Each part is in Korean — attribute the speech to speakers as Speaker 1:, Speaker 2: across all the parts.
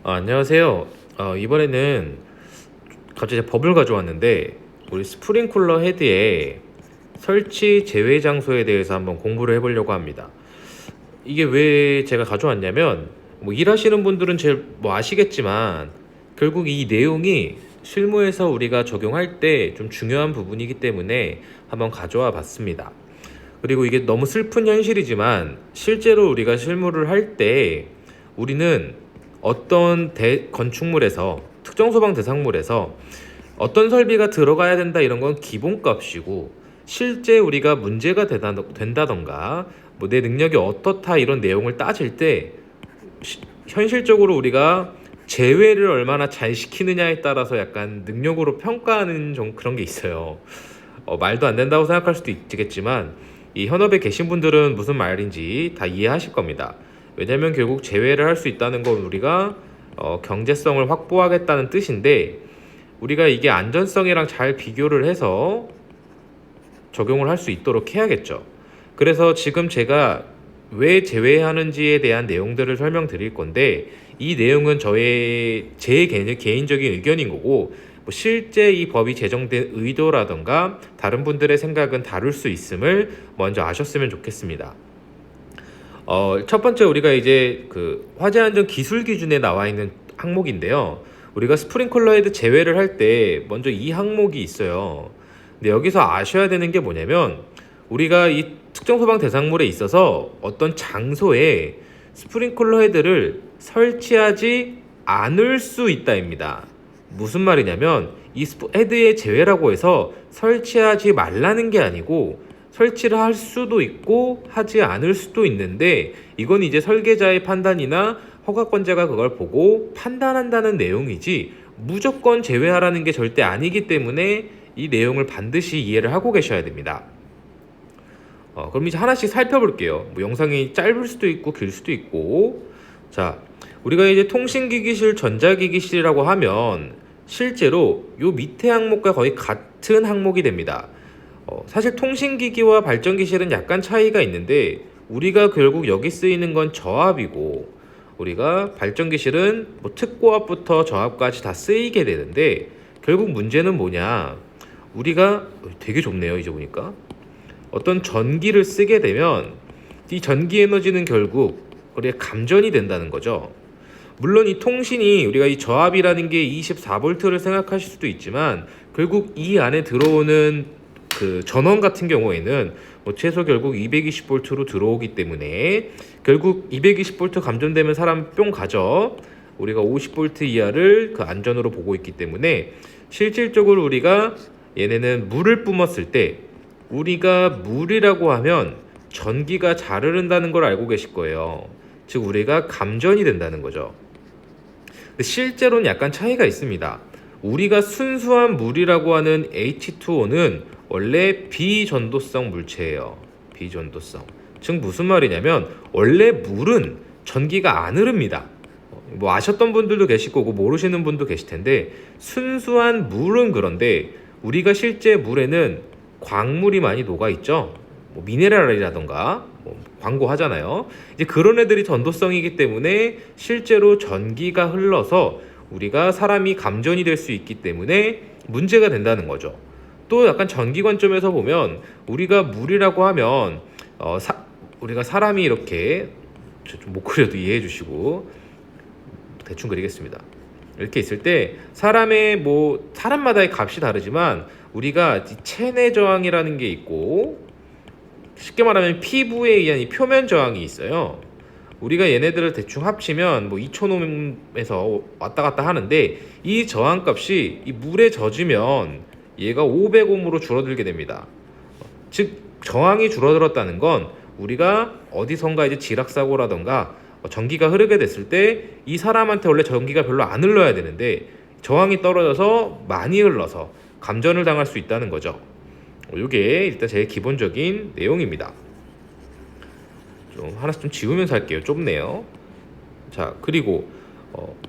Speaker 1: 안녕하세요. 이번에는 갑자기 법을 가져왔는데 우리 스프링쿨러 헤드의 설치 제외 장소에 대해서 한번 공부를 해보려고 합니다. 이게 왜 제가 가져왔냐면 뭐 일하시는 분들은 제일 뭐 아시겠지만 결국 이 내용이 실무에서 우리가 적용할 때 좀 중요한 부분이기 때문에 한번 가져와 봤습니다. 그리고 이게 너무 슬픈 현실이지만 실제로 우리가 실무를 할 때 우리는 어떤 건축물에서 특정 소방 대상물에서 어떤 설비가 들어가야 된다 이런 건 기본값이고, 실제 우리가 문제가 된다던가 뭐 내 능력이 어떻다 이런 내용을 따질 때 현실적으로 우리가 제외를 얼마나 잘 시키느냐에 따라서 약간 능력으로 평가하는 좀 그런 게 있어요. 말도 안 된다고 생각할 수도 있겠지만 이 현업에 계신 분들은 무슨 말인지 다 이해하실 겁니다. 왜냐면 결국 제외를 할 수 있다는 건 우리가 경제성을 확보하겠다는 뜻인데, 우리가 이게 안전성이랑 잘 비교를 해서 적용을 할 수 있도록 해야겠죠. 그래서 지금 제가 왜 제외하는지에 대한 내용들을 설명드릴 건데, 이 내용은 제 개인적인 의견인 거고, 뭐 실제 이 법이 제정된 의도라던가 다른 분들의 생각은 다를 수 있음을 먼저 아셨으면 좋겠습니다. 첫 번째 우리가 이제 그 화재 안전 기술 기준에 나와 있는 항목인데요. 우리가 스프링클러 헤드 제외를 할 때 먼저 이 항목이 있어요. 근데 여기서 아셔야 되는 게 뭐냐면, 우리가 이 특정 소방 대상물에 있어서 어떤 장소에 스프링클러 헤드를 설치하지 않을 수 있다입니다. 무슨 말이냐면 이 헤드의 제외라고 해서 설치하지 말라는 게 아니고, 설치를 할 수도 있고 하지 않을 수도 있는데, 이건 이제 설계자의 판단이나 허가권자가 그걸 보고 판단한다는 내용이지 무조건 제외하라는 게 절대 아니기 때문에 이 내용을 반드시 이해를 하고 계셔야 됩니다. 그럼 이제 하나씩 살펴볼게요. 뭐 영상이 짧을 수도 있고 길 수도 있고. 자, 우리가 이제 통신기기실, 전자기기실이라고 하면 실제로 요 밑에 항목과 거의 같은 항목이 됩니다. 사실 통신기기와 발전기실은 약간 차이가 있는데, 우리가 결국 여기 쓰이는 건 저압이고, 우리가 발전기실은 뭐 특고압부터 저압까지 다 쓰이게 되는데, 결국 문제는 뭐냐, 우리가 되게 좁네요 이제 보니까. 어떤 전기를 쓰게 되면 이 전기 에너지는 결국 우리가 감전이 된다는 거죠. 물론 이 통신이, 우리가 이 저압이라는 게 24V를 생각하실 수도 있지만 결국 이 안에 들어오는 그 전원 같은 경우에는 뭐 최소 결국 220V로 들어오기 때문에 결국 220V 감전되면 사람 뿅 가죠. 우리가 50V 이하를 그 안전으로 보고 있기 때문에 실질적으로 우리가 얘네는 물을 뿜었을 때, 우리가 물이라고 하면 전기가 잘 흐른다는 걸 알고 계실 거예요. 즉 우리가 감전이 된다는 거죠. 근데 실제로는 약간 차이가 있습니다. 우리가 순수한 물이라고 하는 H2O는 원래 비전도성 물체예요. 비전도성. 즉 무슨 말이냐면 원래 물은 전기가 안 흐릅니다. 뭐 아셨던 분들도 계실 거고 모르시는 분도 계실 텐데, 순수한 물은 그런데 우리가 실제 물에는 광물이 많이 녹아 있죠. 뭐 미네랄이라던가 뭐 광고 하잖아요. 이제 그런 애들이 전도성이기 때문에 실제로 전기가 흘러서 우리가 사람이 감전이 될 수 있기 때문에 문제가 된다는 거죠. 또 약간 전기 관점에서 보면 우리가 물이라고 하면 우리가 사람이 이렇게 좀 못 그려도 이해해 주시고 대충 그리겠습니다. 이렇게 있을 때 사람마다의 값이 다르지만 우리가 체내 저항이라는 게 있고, 쉽게 말하면 피부에 의한 이 표면 저항이 있어요. 우리가 얘네들을 대충 합치면 뭐 2,000옴에서 왔다 갔다 하는데, 이 저항값이 이 물에 젖으면 얘가 500옴으로 줄어들게 됩니다. 즉 저항이 줄어들었다는 건 우리가 어디선가 이제 지락사고라던가 전기가 흐르게 됐을 때 이 사람한테 원래 전기가 별로 안 흘러야 되는데 저항이 떨어져서 많이 흘러서 감전을 당할 수 있다는 거죠. 이게 일단 제일 기본적인 내용입니다. 좀 하나씩 좀 지우면서 할게요. 좁네요. 자, 그리고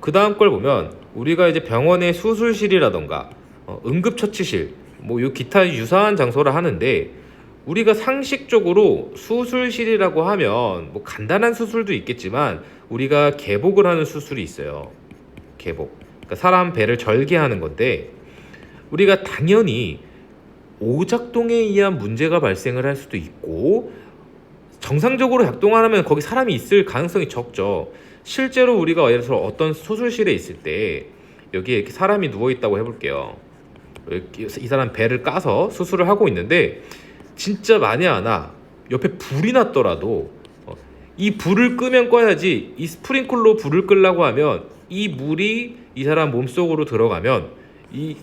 Speaker 1: 그 다음 걸 보면 우리가 이제 병원의 수술실이라던가 응급처치실, 뭐 요 기타 유사한 장소를 하는데, 우리가 상식적으로 수술실이라고 하면 뭐 간단한 수술도 있겠지만 우리가 개복을 하는 수술이 있어요. 개복. 그러니까 사람 배를 절개하는 건데 우리가 당연히 오작동에 의한 문제가 발생을 할 수도 있고 정상적으로 작동하면 거기 사람이 있을 가능성이 적죠. 실제로 우리가 예를 들어 어떤 수술실에 있을 때 여기에 이렇게 사람이 누워 있다고 해볼게요. 이 사람 배를 까서 수술을 하고 있는데 진짜 만에 하나 옆에 불이 났더라도 이 불을 끄면 꺼야지 이 스프링클러 불을 끄려고 하면 이 물이 이 사람 몸속으로 들어가면 이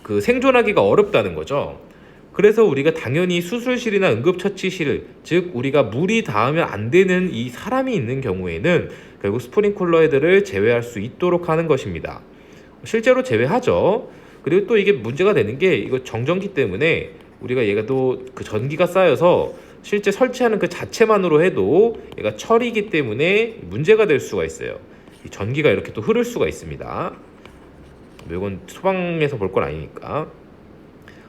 Speaker 1: 그 생존하기가 어렵다는 거죠. 그래서 우리가 당연히 수술실이나 응급처치실, 즉 우리가 물이 닿으면 안 되는 이 사람이 있는 경우에는 결국 스프링클러 헤드를 제외할 수 있도록 하는 것입니다. 실제로 제외하죠. 그리고 또 이게 문제가 되는 게 이거 정전기 때문에 우리가 얘가 또 그 전기가 쌓여서 실제 설치하는 그 자체만으로 해도 얘가 철이기 때문에 문제가 될 수가 있어요. 이 전기가 이렇게 또 흐를 수가 있습니다. 이건 소방에서 볼 건 아니니까.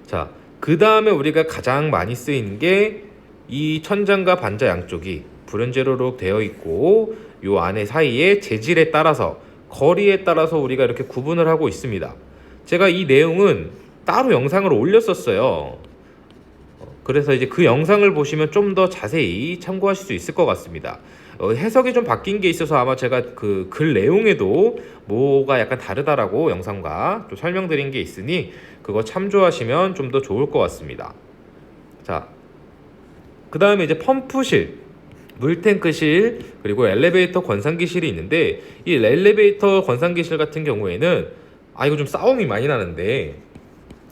Speaker 1: 자, 그 다음에 우리가 가장 많이 쓰이는 게 이 천장과 반자 양쪽이 불연제로로 되어 있고 요 안에 사이에 재질에 따라서 거리에 따라서 우리가 이렇게 구분을 하고 있습니다. 제가 이 내용은 따로 영상을 올렸었어요. 그래서 이제 그 영상을 보시면 좀 더 자세히 참고하실 수 있을 것 같습니다. 해석이 좀 바뀐 게 있어서 아마 제가 그 글 내용에도 뭐가 약간 다르다라고 영상과 좀 설명드린 게 있으니 그거 참조하시면 좀 더 좋을 것 같습니다. 자, 그 다음에 이제 펌프실, 물탱크실, 그리고 엘리베이터 권상기실이 있는데 이 엘리베이터 권상기실 같은 경우에는 이거 좀 싸움이 많이 나는데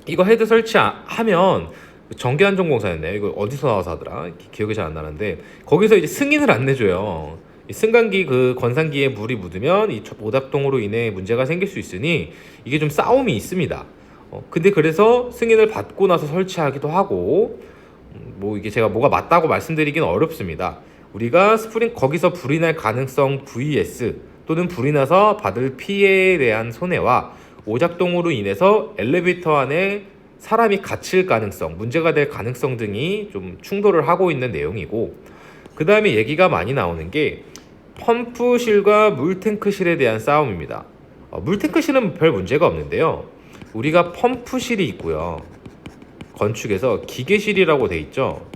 Speaker 1: 이거 헤드 설치하면 정기안전공사였네요. 이거 어디서 나와서 하더라? 기억이 잘 안 나는데 거기서 이제 승인을 안 내줘요. 이 승강기 그 권상기에 물이 묻으면 이 오작동으로 인해 문제가 생길 수 있으니 이게 좀 싸움이 있습니다. 근데 그래서 승인을 받고 나서 설치하기도 하고 뭐 이게 제가 뭐가 맞다고 말씀드리기는 어렵습니다. 우리가 거기서 불이 날 가능성 vs 또는 불이 나서 받을 피해에 대한 손해와 오작동으로 인해서 엘리베이터 안에 사람이 갇힐 가능성, 문제가 될 가능성 등이 좀 충돌을 하고 있는 내용이고 그 다음에 얘기가 많이 나오는 게 펌프실과 물탱크실에 대한 싸움입니다. 물탱크실은 별 문제가 없는데요. 우리가 펌프실이 있고요. 건축에서 기계실이라고 돼 있죠.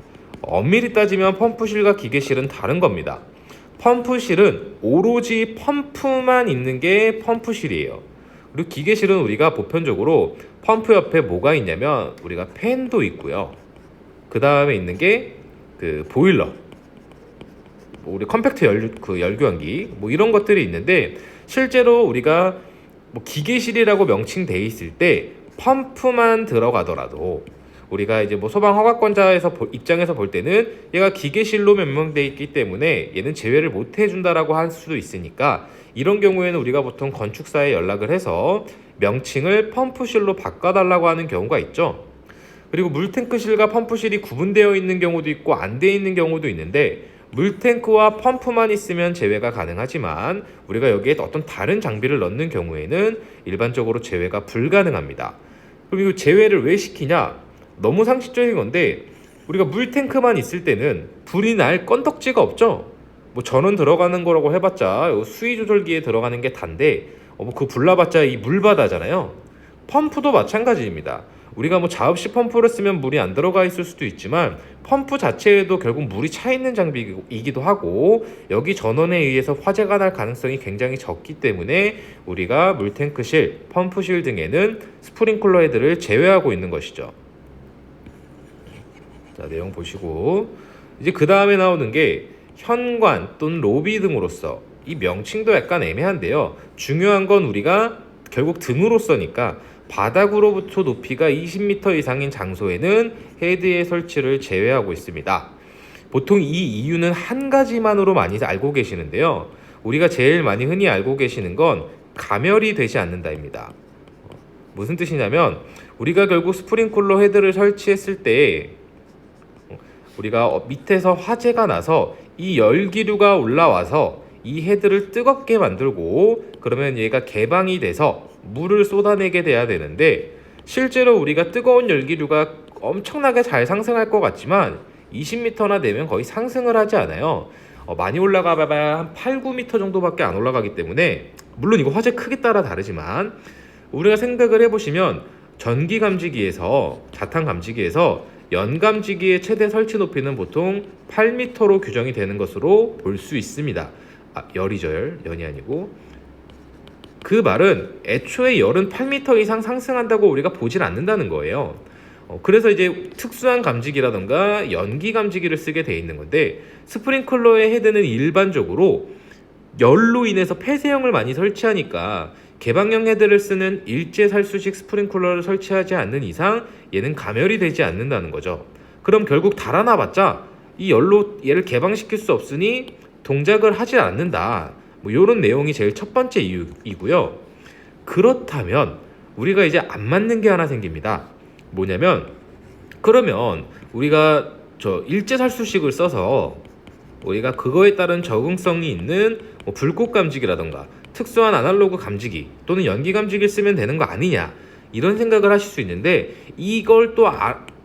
Speaker 1: 엄밀히 따지면 펌프실과 기계실은 다른 겁니다. 펌프실은 오로지 펌프만 있는 게 펌프실이에요. 그리고 기계실은 우리가 보편적으로 펌프 옆에 뭐가 있냐면 우리가 팬도 있고요. 그 다음에 있는 게 그 보일러, 우리 컴팩트 열교환기 뭐 이런 것들이 있는데 실제로 우리가 뭐 기계실이라고 명칭돼 있을 때 펌프만 들어가더라도 우리가 이제 뭐 소방 허가권자에서 입장에서 볼 때는 얘가 기계실로 명명돼 있기 때문에 얘는 제외를 못 해준다라고 할 수도 있으니까 이런 경우에는 우리가 보통 건축사에 연락을 해서 명칭을 펌프실로 바꿔달라고 하는 경우가 있죠. 그리고 물탱크실과 펌프실이 구분되어 있는 경우도 있고 안 되어 있는 경우도 있는데 물탱크와 펌프만 있으면 제외가 가능하지만 우리가 여기에 어떤 다른 장비를 넣는 경우에는 일반적으로 제외가 불가능합니다. 그리고 제외를 왜 시키냐? 너무 상식적인 건데 우리가 물탱크만 있을 때는 불이 날 건덕지가 없죠. 뭐 전원 들어가는 거라고 해봤자 수위 조절기에 들어가는 게 단데 그 불나봤자 이 물바다잖아요. 펌프도 마찬가지입니다. 우리가 뭐 자업시 펌프를 쓰면 물이 안 들어가 있을 수도 있지만 펌프 자체에도 결국 물이 차 있는 장비이기도 하고 여기 전원에 의해서 화재가 날 가능성이 굉장히 적기 때문에 우리가 물탱크실, 펌프실 등에는 스프링클러 헤드를 제외하고 있는 것이죠. 자, 내용 보시고 이제 그 다음에 나오는 게 현관 또는 로비 등으로서 이 명칭도 약간 애매한데요. 중요한 건 우리가 결국 등으로서니까 바닥으로부터 높이가 20m 이상인 장소에는 헤드의 설치를 제외하고 있습니다. 보통 이 이유는 한 가지만으로 많이 알고 계시는데요. 우리가 제일 많이 흔히 알고 계시는 건 가멸이 되지 않는다입니다. 무슨 뜻이냐면 우리가 결국 스프링클러 헤드를 설치했을 때 우리가 밑에서 화재가 나서 이 열기류가 올라와서 이 헤드를 뜨겁게 만들고 그러면 얘가 개방이 돼서 물을 쏟아내게 돼야 되는데 실제로 우리가 뜨거운 열기류가 엄청나게 잘 상승할 것 같지만 20m나 되면 거의 상승을 하지 않아요. 많이 올라가 봐야 한 8, 9m 정도밖에 안 올라가기 때문에 물론 이거 화재 크기 따라 다르지만 우리가 생각을 해보시면 전기 감지기에서 자탄 감지기에서 연 감지기의 최대 설치 높이는 보통 8m로 규정이 되는 것으로 볼 수 있습니다. 열이죠, 연이 아니고. 그 말은 애초에 열은 8m 이상 상승한다고 우리가 보질 않는다는 거예요. 그래서 이제 특수한 감지기라던가 연기 감지기를 쓰게 돼 있는 건데, 스프링클러의 헤드는 일반적으로 열로 인해서 폐쇄형을 많이 설치하니까 개방형 헤드를 쓰는 일제 살수식 스프링클러를 설치하지 않는 이상 얘는 가멸이 되지 않는다는 거죠. 그럼 결국 달아나봤자 이 열로 얘를 개방시킬 수 없으니 동작을 하지 않는다. 뭐 이런 내용이 제일 첫 번째 이유이고요. 그렇다면 우리가 이제 안 맞는 게 하나 생깁니다. 뭐냐면, 그러면 우리가 저 일제 살수식을 써서 우리가 그거에 따른 적응성이 있는 뭐 불꽃 감지기라던가 특수한 아날로그 감지기 또는 연기 감지기를 쓰면 되는 거 아니냐, 이런 생각을 하실 수 있는데, 이걸 또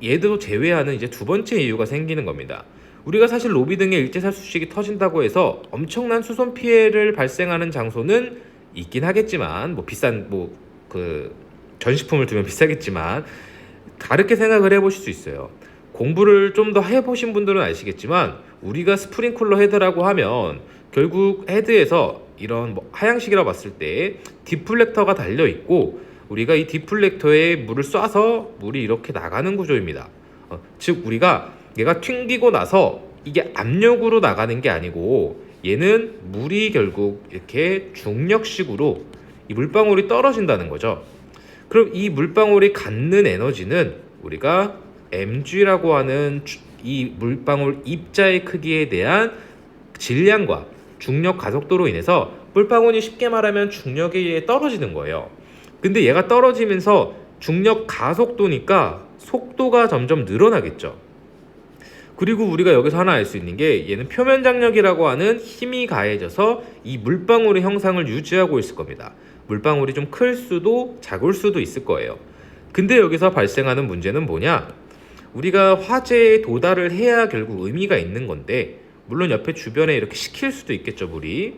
Speaker 1: 얘도 제외하는 이제 두 번째 이유가 생기는 겁니다. 우리가 사실 로비 등의 일제 살수식이 터진다고 해서 엄청난 수손 피해를 발생하는 장소는 있긴 하겠지만, 뭐 비싼 그 전시품을 두면 비싸겠지만 다르게 생각을 해보실 수 있어요. 공부를 좀 더 해보신 분들은 아시겠지만 우리가 스프링클러 헤드라고 하면 결국 헤드에서 이런 뭐 하향식이라고 봤을 때 디플렉터가 달려 있고, 우리가 이 디플렉터에 물을 쏴서 물이 이렇게 나가는 구조입니다. 즉 우리가 얘가 튕기고 나서 이게 압력으로 나가는 게 아니고, 얘는 물이 결국 이렇게 중력식으로 이 물방울이 떨어진다는 거죠. 그럼 이 물방울이 갖는 에너지는 우리가 mg라고 하는 이 물방울 입자의 크기에 대한 질량과 중력 가속도로 인해서 물방울이 쉽게 말하면 중력에 의해 떨어지는 거예요. 근데 얘가 떨어지면서 중력 가속도니까 속도가 점점 늘어나겠죠. 그리고 우리가 여기서 하나 알 수 있는 게, 얘는 표면 장력이라고 하는 힘이 가해져서 이 물방울의 형상을 유지하고 있을 겁니다. 물방울이 좀 클 수도 작을 수도 있을 거예요. 근데 여기서 발생하는 문제는 뭐냐? 우리가 화재에 도달을 해야 결국 의미가 있는 건데, 물론 옆에 주변에 이렇게 식힐 수도 있겠죠, 물이.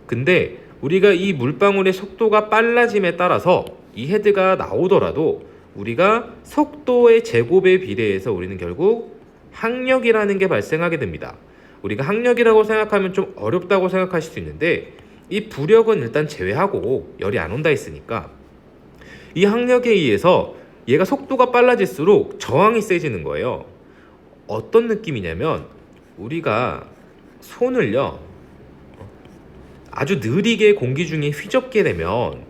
Speaker 1: 근데 우리가 이 물방울의 속도가 빨라짐에 따라서 이 헤드가 나오더라도 우리가 속도의 제곱에 비례해서 우리는 결국 항력이라는 게 발생하게 됩니다. 우리가 항력이라고 생각하면 좀 어렵다고 생각하실 수 있는데, 이 부력은 일단 제외하고 열이 안 온다 했으니까 이 항력에 의해서 얘가 속도가 빨라질수록 저항이 세지는 거예요. 어떤 느낌이냐면, 우리가 손을요 아주 느리게 공기 중에 휘젓게 되면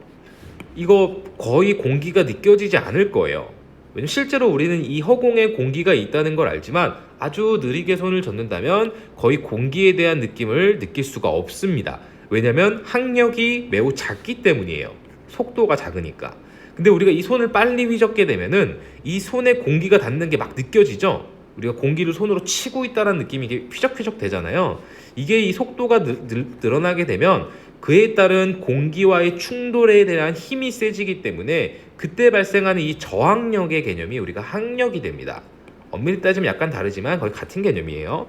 Speaker 1: 이거 거의 공기가 느껴지지 않을 거예요. 왜냐면 실제로 우리는 이 허공에 공기가 있다는 걸 알지만 아주 느리게 손을 젓는다면 거의 공기에 대한 느낌을 느낄 수가 없습니다. 왜냐면 항력이 매우 작기 때문이에요. 속도가 작으니까. 근데 우리가 이 손을 빨리 휘젓게 되면은 이 손에 공기가 닿는 게 막 느껴지죠. 우리가 공기를 손으로 치고 있다는 느낌이 이게 휘적휘적 되잖아요. 이게 이 속도가 늘어나게 되면 그에 따른 공기와의 충돌에 대한 힘이 세지기 때문에 그때 발생하는 이 저항력의 개념이 우리가 항력이 됩니다. 엄밀히 따지면 약간 다르지만 거의 같은 개념이에요.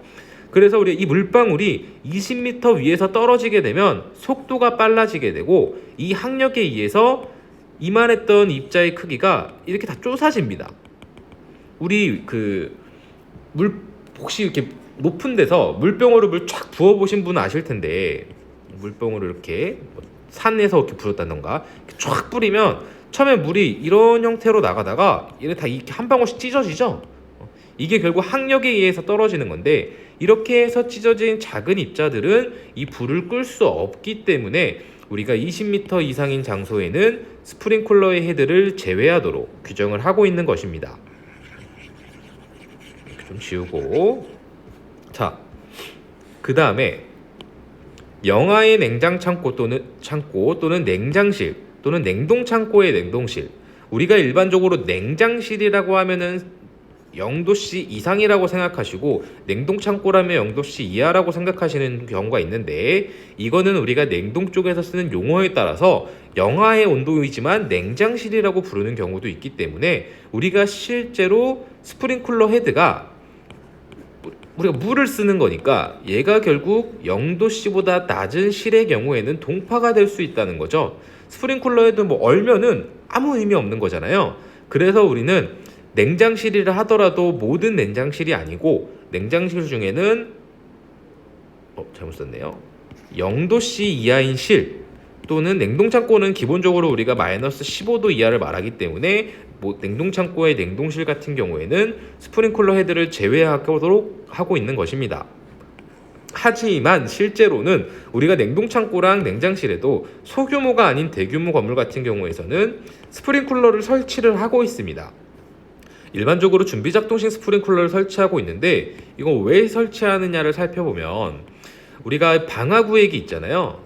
Speaker 1: 그래서 우리 이 물방울이 20m 위에서 떨어지게 되면 속도가 빨라지게 되고, 이 항력에 의해서 이만했던 입자의 크기가 이렇게 다 쪼사집니다. 우리 혹시 이렇게 높은 데서 물병으로 물 쫙 부어보신 분은 아실 텐데, 물병으로 이렇게 산에서 이렇게 부었다던가 쫙 뿌리면 처음에 물이 이런 형태로 나가다가 이렇게 다 이렇게 한 방울씩 찢어지죠. 이게 결국 항력에 의해서 떨어지는 건데, 이렇게 해서 찢어진 작은 입자들은 이 불을 끌 수 없기 때문에 우리가 20m 이상인 장소에는 스프링클러의 헤드를 제외하도록 규정을 하고 있는 것입니다. 이렇게 좀 지우고, 자, 그 다음에 영하의 냉장 창고 또는 냉장실 또는 냉동 창고의 냉동실. 우리가 일반적으로 냉장실이라고 하면은 0도씨 이상이라고 생각하시고, 냉동 창고라면 0도씨 이하라고 생각하시는 경우가 있는데, 이거는 우리가 냉동 쪽에서 쓰는 용어에 따라서 영하의 온도이지만 냉장실이라고 부르는 경우도 있기 때문에 우리가 실제로 스프링클러 헤드가 우리가 물을 쓰는 거니까 얘가 결국 0도씨보다 낮은 실의 경우에는 동파가 될 수 있다는 거죠. 스프링쿨러에도 뭐 얼면은 아무 의미 없는 거잖아요. 그래서 우리는 냉장실이라 하더라도 모든 냉장실이 아니고 냉장실 중에는 잘못 썼네요. 0도씨 이하인 실 또는 냉동창고는 기본적으로 우리가 마이너스 15도 이하를 말하기 때문에 뭐 냉동창고의 냉동실 같은 경우에는 스프링클러 헤드를 제외하도록 하고 있는 것입니다. 하지만 실제로는 우리가 냉동창고랑 냉장실에도 소규모가 아닌 대규모 건물 같은 경우에서는 스프링쿨러를 설치를 하고 있습니다. 일반적으로 준비작동식 스프링쿨러를 설치하고 있는데 이거 왜 설치하느냐를 살펴보면 우리가 방화구획이 있잖아요.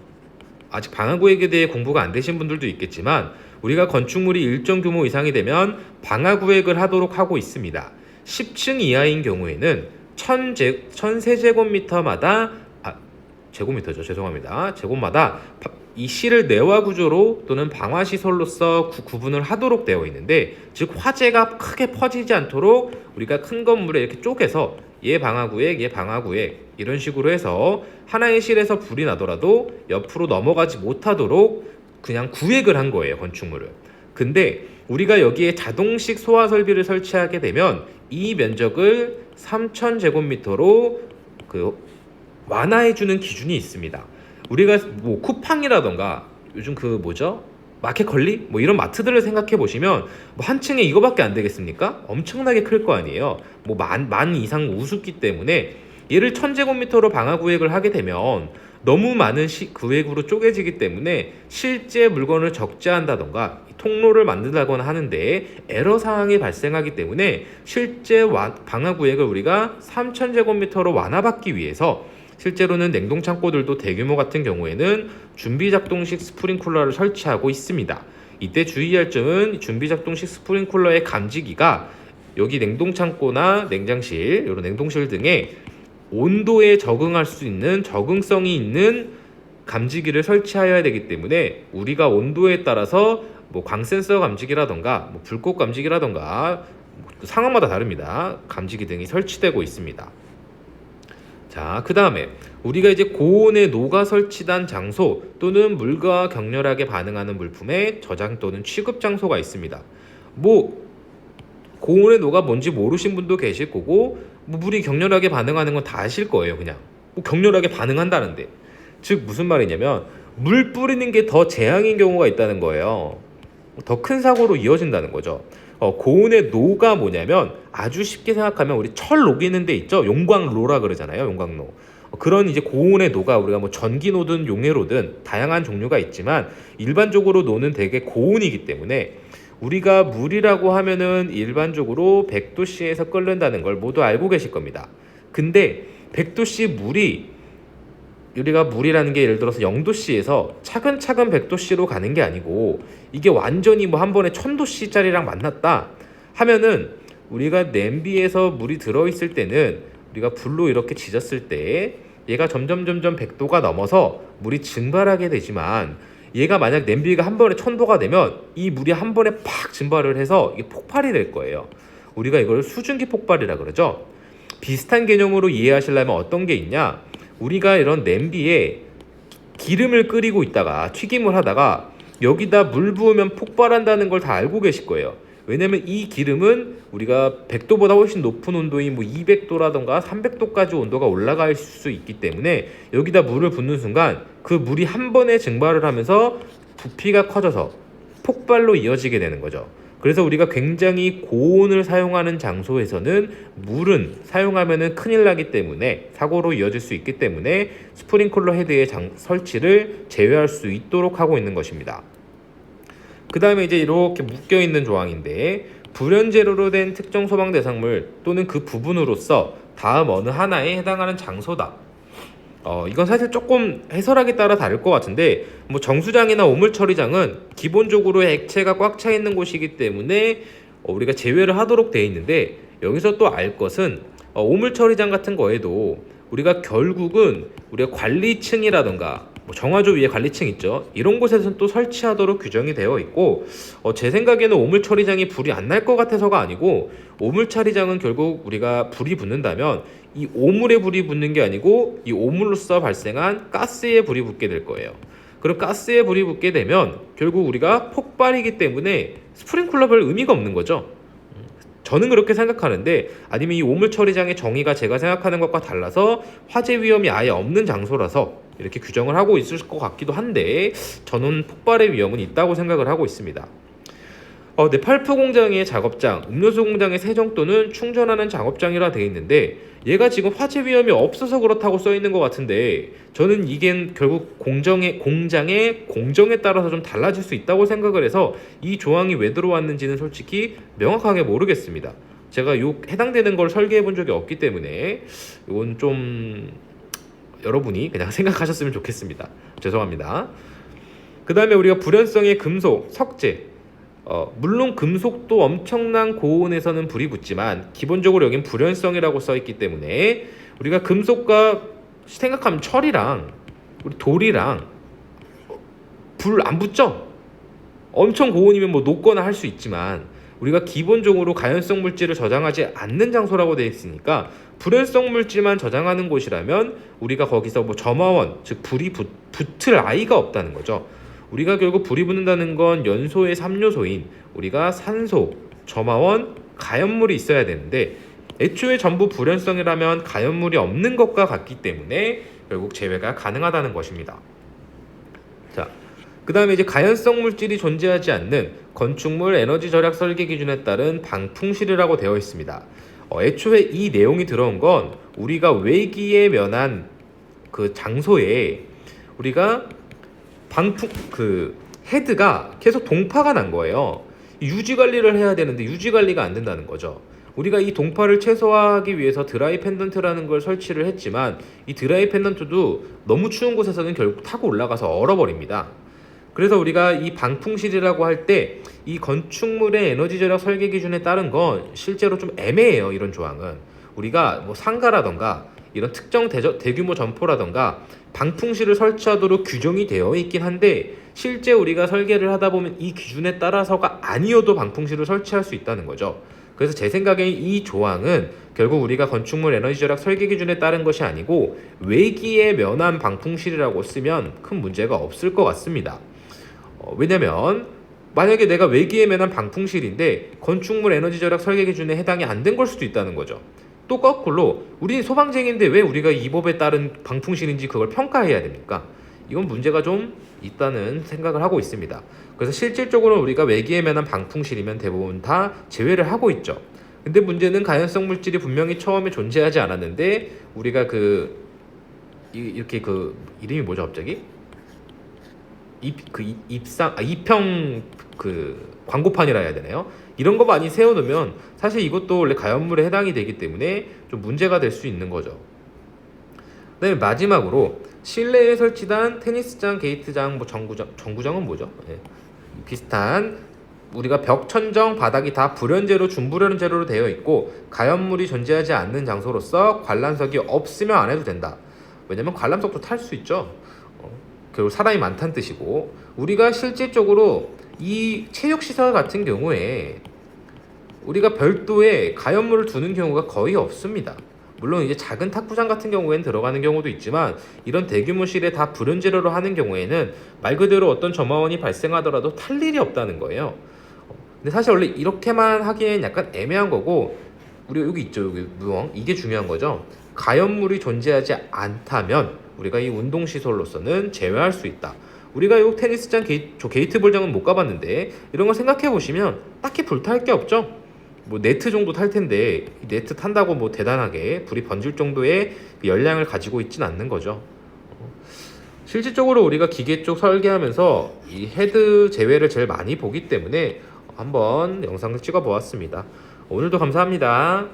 Speaker 1: 아직 방화구획에 대해 공부가 안 되신 분들도 있겠지만 우리가 건축물이 일정 규모 이상이 되면 방화구획을 하도록 하고 있습니다. 10층 이하인 경우에는 1000세제곱미터마다 제곱미터죠. 죄송합니다. 제곱마다 이 실을 내화 구조로 또는 방화 시설로서 구분을 하도록 되어 있는데 즉 화재가 크게 퍼지지 않도록 우리가 큰 건물에 이렇게 쪼개서 얘 방화구획, 얘 방화구획 이런 식으로 해서 하나의 실에서 불이 나더라도 옆으로 넘어가지 못하도록 그냥 구획을 한 거예요, 건축물을. 근데 우리가 여기에 자동식 소화 설비를 설치하게 되면 이 면적을 3000제곱미터로 완화해주는 기준이 있습니다. 우리가 뭐 쿠팡이라던가 요즘 마켓컬리? 뭐 이런 마트들을 생각해 보시면 뭐 한 층에 이거밖에 안 되겠습니까? 엄청나게 클 거 아니에요. 뭐 만 이상 우습기 때문에 얘를 1000제곱미터로 방화구획을 하게 되면 너무 많은 구획으로 쪼개지기 때문에 실제 물건을 적재한다던가 통로를 만든다거나 하는데 에러 사항이 발생하기 때문에 실제 방화구획을 우리가 3000제곱미터로 완화받기 위해서 실제로는 냉동창고들도 대규모 같은 경우에는 준비작동식 스프링쿨러를 설치하고 있습니다. 이때 주의할 점은 준비작동식 스프링쿨러의 감지기가 여기 냉동창고나 냉장실, 이런 냉동실 등의 온도에 적응할 수 있는 적응성이 있는 감지기를 설치하여야 되기 때문에 우리가 온도에 따라서 뭐 광센서 감지기라던가 뭐 불꽃 감지기라던가 상황마다 다릅니다. 감지기 등이 설치되고 있습니다. 자, 그 다음에 우리가 이제 고온의 노가 설치된 장소 또는 물과 격렬하게 반응하는 물품의 저장 또는 취급 장소가 있습니다. 뭐 고온의 노가 뭔지 모르신 분도 계실 거고 뭐 물이 격렬하게 반응하는 건 다 아실 거예요. 그냥 뭐 격렬하게 반응한다는데 즉 무슨 말이냐면 물 뿌리는 게 더 재앙인 경우가 있다는 거예요. 더 큰 사고로 이어진다는 거죠. 고온의 노가 뭐냐면 아주 쉽게 생각하면 우리 철 녹이는 데 있죠. 용광로라 그러잖아요. 용광로. 그런 이제 고온의 노가 우리가 뭐 전기노든 용해로든 다양한 종류가 있지만 일반적으로 노는 되게 고온이기 때문에 우리가 물이라고 하면은 일반적으로 100도씨에서 끓는다는 걸 모두 알고 계실 겁니다. 근데 100도씨 물이 우리가 물이라는 게 예를 들어서 0도씨에서 차근차근 100도씨로 가는 게 아니고 이게 완전히 뭐 한 번에 1000도씨짜리랑 만났다 하면은 우리가 냄비에서 물이 들어있을 때는 우리가 불로 이렇게 지졌을 때 얘가 점점 100도가 넘어서 물이 증발하게 되지만 얘가 만약 냄비가 한 번에 1000도가 되면 이 물이 한 번에 팍 증발을 해서 이게 폭발이 될 거예요. 우리가 이걸 수증기 폭발이라 그러죠. 비슷한 개념으로 이해하시려면 어떤 게 있냐? 우리가 이런 냄비에 기름을 끓이고 있다가 튀김을 하다가 여기다 물 부으면 폭발한다는 걸 다 알고 계실 거예요. 왜냐면 이 기름은 우리가 100도보다 훨씬 높은 온도인 뭐 200도라던가 300도까지 온도가 올라갈 수 있기 때문에 여기다 물을 붓는 순간 그 물이 한 번에 증발을 하면서 부피가 커져서 폭발로 이어지게 되는 거죠. 그래서 우리가 굉장히 고온을 사용하는 장소에서는 물은 사용하면은 큰일 나기 때문에 사고로 이어질 수 있기 때문에 스프링클러 헤드의 설치를 제외할 수 있도록 하고 있는 것입니다. 그 다음에 이제 이렇게 묶여 있는 조항인데 불연 재료로 된 특정 소방 대상물 또는 그 부분으로서 다음 어느 하나에 해당하는 장소다. 이건 사실 조금 해설하기 따라 다를 것 같은데 뭐 정수장이나 오물 처리장은 기본적으로 액체가 꽉 차 있는 곳이기 때문에 우리가 제외를 하도록 되어 있는데 여기서 또 알 것은 오물 처리장 같은 거에도 우리가 결국은 우리가 관리층이라던가 뭐 정화조 위에 관리층 있죠. 이런 곳에서는 또 설치하도록 규정이 되어 있고 제 생각에는 오물 처리장이 불이 안 날 것 같아서가 아니고 오물 처리장은 결국 우리가 불이 붙는다면 이 오물에 불이 붙는 게 아니고 이 오물로서 발생한 가스에 불이 붙게 될 거예요. 그럼 가스에 불이 붙게 되면 결국 우리가 폭발이기 때문에 스프링클러 별 의미가 없는 거죠. 저는 그렇게 생각하는데, 아니면 이 오물 처리장의 정의가 제가 생각하는 것과 달라서 화재 위험이 아예 없는 장소라서 이렇게 규정을 하고 있을 것 같기도 한데, 저는 폭발의 위험은 있다고 생각을 하고 있습니다. 네, 팔프 공장의 작업장, 음료수 공장의 세정도는 충전하는 작업장이라 되어 있는데, 얘가 지금 화재 위험이 없어서 그렇다고 써 있는 것 같은데, 저는 이게 결국 공장의 공정에 따라서 좀 달라질 수 있다고 생각을 해서 이 조항이 왜 들어왔는지는 솔직히 명확하게 모르겠습니다. 제가 해당되는 걸 설계해 본 적이 없기 때문에 이건 좀 여러분이 그냥 생각하셨으면 좋겠습니다. 죄송합니다. 그 다음에 우리가 불연성의 금속, 석재, 물론 금속도 엄청난 고온에서는 불이 붙지만 기본적으로 여긴 불연성이라고 써 있기 때문에 우리가 금속과 생각하면 철이랑 우리 돌이랑 불 안 붙죠? 엄청 고온이면 뭐 녹거나 할 수 있지만 우리가 기본적으로 가연성 물질을 저장하지 않는 장소라고 되어 있으니까 불연성 물질만 저장하는 곳이라면 우리가 거기서 뭐 점화원, 즉 불이 붙을 아이가 없다는 거죠. 우리가 결국 불이 붙는다는 건 연소의 3요소인 우리가 산소, 점화원, 가연물이 있어야 되는데 애초에 전부 불연성이라면 가연물이 없는 것과 같기 때문에 결국 제외가 가능하다는 것입니다. 자, 그 다음에 이제 가연성 물질이 존재하지 않는 건축물 에너지 절약 설계 기준에 따른 방풍실이라고 되어 있습니다. 애초에 이 내용이 들어온 건 우리가 외기에 면한 그 장소에 우리가 헤드가 계속 동파가 난 거예요. 유지 관리를 해야 되는데 유지 관리가 안 된다는 거죠. 우리가 이 동파를 최소화하기 위해서 드라이 펜던트라는 걸 설치를 했지만 이 드라이 펜던트도 너무 추운 곳에서는 결국 타고 올라가서 얼어버립니다. 그래서 우리가 이 방풍실이라고 할 때 이 건축물의 에너지 절약 설계 기준에 따른 건 실제로 좀 애매해요. 이런 조항은 우리가 뭐 상가라던가 이런 특정 대규모 점포라던가 방풍실을 설치하도록 규정이 되어 있긴 한데 실제 우리가 설계를 하다 보면 이 기준에 따라서가 아니어도 방풍실을 설치할 수 있다는 거죠. 그래서 제 생각에 이 조항은 결국 우리가 건축물 에너지 절약 설계 기준에 따른 것이 아니고 외기에 면한 방풍실이라고 쓰면 큰 문제가 없을 것 같습니다. 왜냐면 만약에 내가 외기에 면한 방풍실인데 건축물 에너지 절약 설계 기준에 해당이 안 된 걸 수도 있다는 거죠. 또 거꾸로 우리는 소방쟁인데 왜 우리가 이 법에 따른 방풍실인지 그걸 평가해야 됩니까? 이건 문제가 좀 있다는 생각을 하고 있습니다. 그래서 실질적으로 우리가 외기에 면한 방풍실이면 대부분 다 제외를 하고 있죠. 근데 문제는 가연성 물질이 분명히 처음에 존재하지 않았는데 우리가 이렇게 이름이 뭐죠 갑자기? 이평 광고판이라 해야 되나요? 이런 거 많이 세워놓으면 사실 이것도 원래 가연물에 해당이 되기 때문에 좀 문제가 될 수 있는 거죠. 그다음에 마지막으로 실내에 설치된 테니스장, 게이트장, 정구장은 뭐죠? 네. 비슷한 우리가 벽, 천정, 바닥이 다 불연재로 준불연재로 되어 있고 가연물이 존재하지 않는 장소로서 관람석이 없으면 안 해도 된다. 왜냐면 관람석도 탈 수 있죠. 결국 사람이 많다는 뜻이고 우리가 실질적으로 이 체육시설 같은 경우에 우리가 별도의 가연물을 두는 경우가 거의 없습니다. 물론 이제 작은 탁구장 같은 경우에는 들어가는 경우도 있지만 이런 대규모실에 다 불연재료로 하는 경우에는 말 그대로 어떤 점화원이 발생하더라도 탈 일이 없다는 거예요. 근데 사실 원래 이렇게만 하기엔 약간 애매한 거고 우리가 여기 있죠. 여기 무엉 이게 중요한 거죠. 가연물이 존재하지 않다면 우리가 이 운동시설로서는 제외할 수 있다. 우리가 이 테니스장 게이트볼장은 못 가봤는데 이런 거 생각해 보시면 딱히 불탈 게 없죠. 뭐 네트 정도 탈 텐데 네트 탄다고 뭐 대단하게 불이 번질 정도의 열량을 가지고 있진 않는 거죠. 실질적으로 우리가 기계 쪽 설계하면서 이 헤드 제외를 제일 많이 보기 때문에 한번 영상을 찍어 보았습니다. 오늘도 감사합니다.